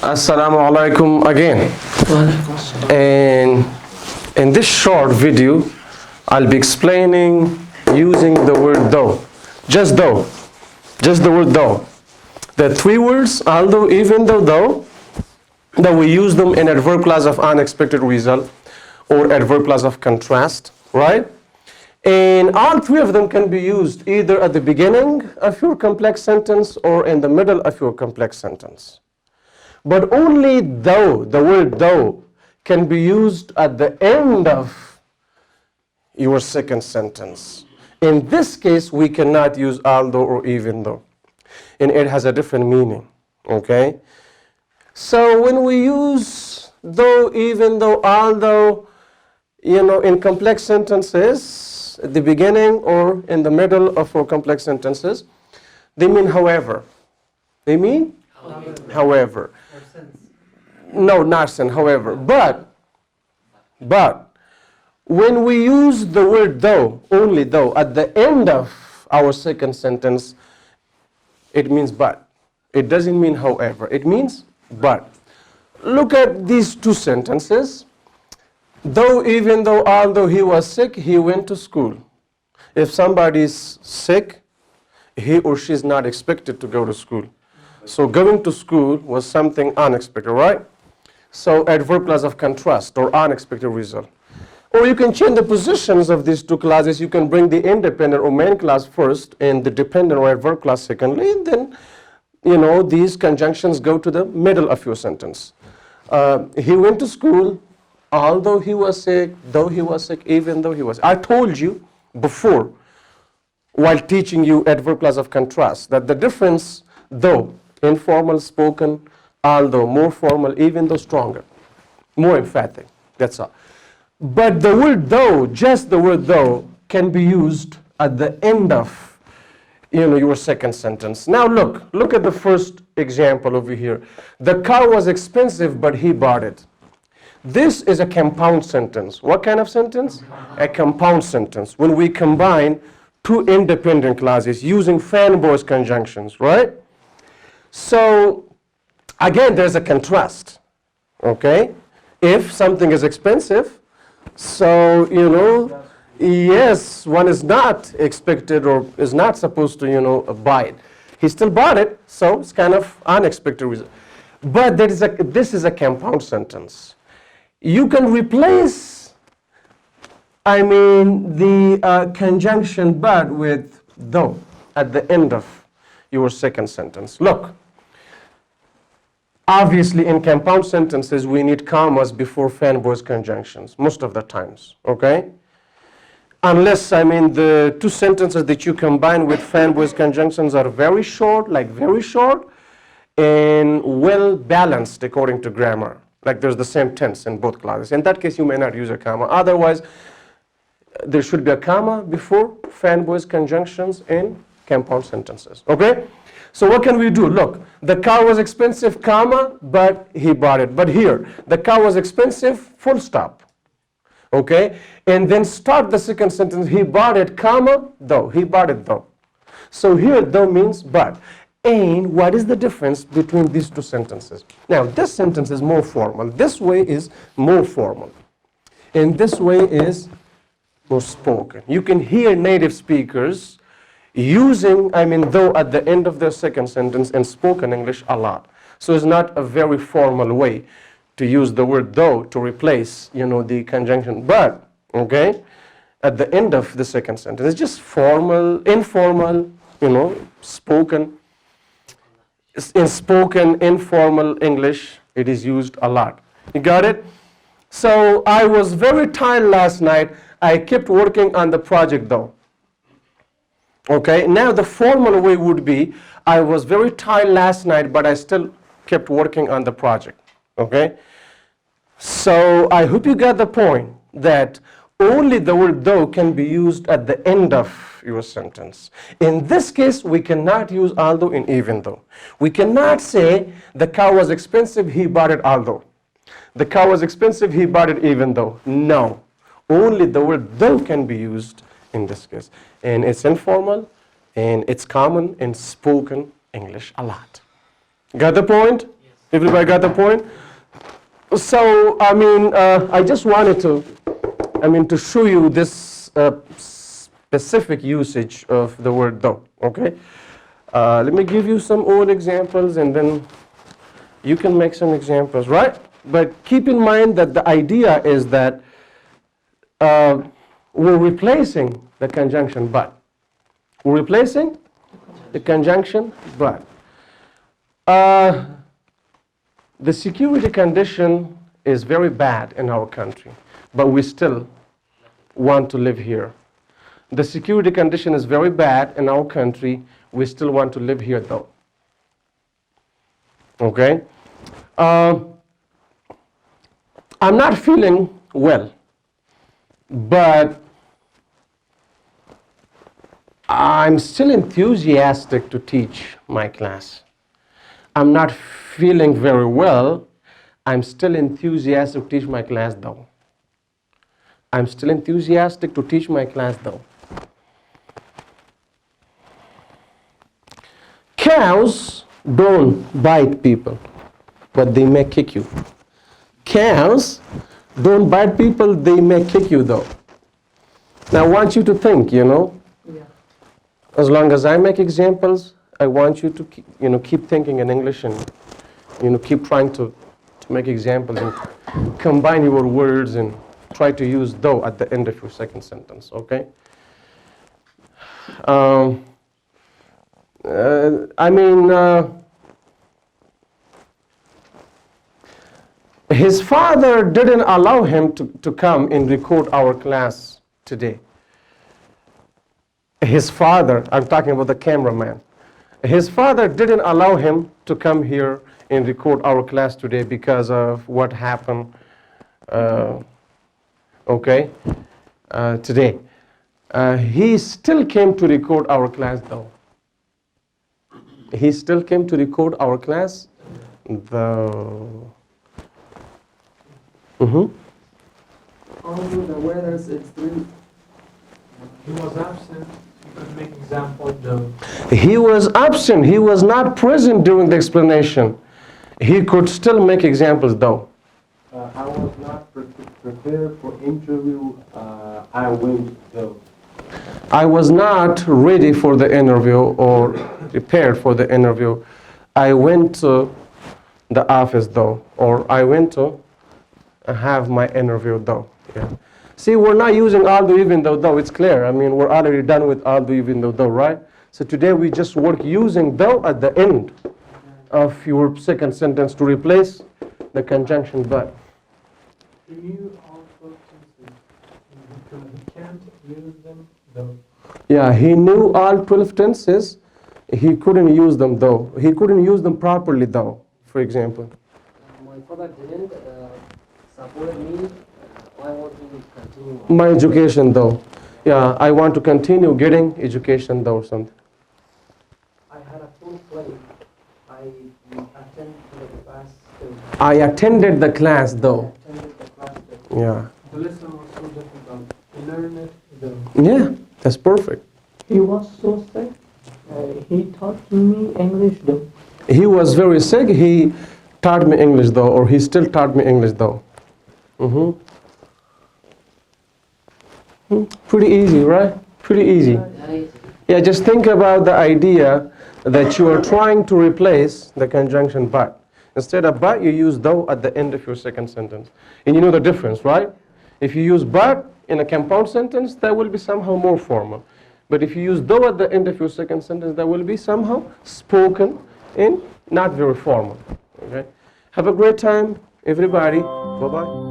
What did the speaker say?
Assalamu alaikum again. And in this short video, I'll be explaining using the word though. Just though. Just the word though. The three words, although, even though, that we use them in adverb clause of unexpected result or adverb clause of contrast, right? And all three of them can be used either at the beginning of your complex sentence or in the middle of your complex sentence. But only though, the word though, can be used at the end of your second sentence. In this case, we cannot use although or even though. And it has a different meaning, okay? So when we use though, even though, although, in complex sentences, at the beginning or in the middle of our complex sentences, they mean however. They mean however. No, not sin, however. But when we use the word though, only though, at the end of our second sentence, it means but. It doesn't mean however. It means but. Look at these two sentences. Though, even though, although he was sick, he went to school. If somebody is sick, he or she is not expected to go to school. So going to school was something unexpected, right? So adverb clause of contrast or unexpected result. Or you can change the positions of these two clauses. You can bring the independent or main clause first and the dependent or adverb clause secondly. And then, these conjunctions go to the middle of your sentence. He went to school, although he was sick, though he was sick, even though he was. I told you before, while teaching you adverb clause of contrast, that the difference, though, informal, spoken, although, more formal, even though, stronger, more emphatic, that's all. But the word though, just the word though, can be used at the end of your second sentence. Now look at the first example over here. The car was expensive, but he bought it. This is a compound sentence. What kind of sentence? A compound sentence. When we combine two independent clauses using fan-voice conjunctions, right? So, again, there's a contrast, okay? If something is expensive, so, yes, one is not expected or is not supposed to, buy it. He still bought it, so it's kind of unexpected result. But this is a compound sentence. You can replace, the conjunction but with though at the end of your second sentence. Look, obviously in compound sentences we need commas before fan-voice conjunctions most of the times, okay? Unless, the two sentences that you combine with fan-voice conjunctions are very short, and well balanced according to grammar. Like there's the same tense in both clauses. In that case, you may not use a comma. Otherwise, there should be a comma before fan-voice conjunctions in compound sentences. Okay? So what can we do? Look, the car was expensive, comma, but he bought it. But here, the car was expensive, full stop. Okay? And then start the second sentence. He bought it, comma, though. He bought it, though. So here, though means but. And what is the difference between these two sentences? Now, this sentence is more formal. This way is more formal. And this way is more spoken. You can hear native speakers using, though at the end of their second sentence in spoken English a lot. So it's not a very formal way to use the word though to replace, the conjunction but, okay? At the end of the second sentence. It's just formal, informal, spoken. In spoken, informal English, it is used a lot. You got it? So I was very tired last night. I kept working on the project though. Okay, now the formal way would be, I was very tired last night, but I still kept working on the project. Okay? So I hope you got the point that only the word though can be used at the end of your sentence. In this case, we cannot use although and even though. We cannot say the car was expensive, he bought it although. The car was expensive, he bought it even though. No. Only the word though can be used in this case. And it's informal and it's common in spoken English a lot. Got the point? Everybody got the point? So, I just wanted to show you this specific usage of the word though, okay? Let me give you some old examples and then you can make some examples, right? But keep in mind that the idea is that we're replacing the conjunction but. We're replacing the conjunction but. The security condition is very bad in our country, but we still want to live here. The security condition is very bad in our country, we still want to live here though. Okay? I'm not feeling well, but I'm still enthusiastic to teach my class. I'm not feeling very well, I'm still enthusiastic to teach my class though. I'm still enthusiastic to teach my class though. Cows don't bite people, but they may kick you. Cows don't bite people, they may kick you though. Now I want you to think, as long as I make examples, I want you to keep thinking in English and keep trying to make examples and combine your words and try to use though at the end of your second sentence, okay? His father didn't allow him to come and record our class today. His father, I'm talking about the cameraman. His father didn't allow him to come here and record our class today because of what happened, today. He still came to record our class though. He still came to record our class though. Although the weather's extreme, he was absent. You could make example though. He was absent. He was not present during the explanation. He could still make examples though. I was not prepared for interview. I went though. I was not ready for the interview or prepared for the interview. I went to the office though, or I went to have my interview though. Yeah. See, we're not using although, even though, it's clear. We're already done with although, even though, right? So today we just work using though at the end of your second sentence to replace the conjunction but. He knew all 12 tenses. He can't use them though. Yeah, he knew all 12 tenses. He couldn't use them though. He couldn't use them properly though, for example. My father didn't support me. I want to continue. My education though. Yeah, I want to continue getting education though or something. I had a full plate. I attended the class. I attended the class though. Yeah. The lesson was so difficult. He learned it though. Yeah, that's perfect. He was so sick. He taught me English though. He was very sick. He taught me English though, or he still taught me English though. Pretty easy, right? Pretty easy. Yeah, just think about the idea that you are trying to replace the conjunction but. Instead of but, you use though at the end of your second sentence. And you know the difference, right? If you use but in a compound sentence, that will be somehow more formal. But if you use though at the end of your second sentence, that will be somehow spoken and not very formal. Okay? Have a great time, everybody. Bye-bye.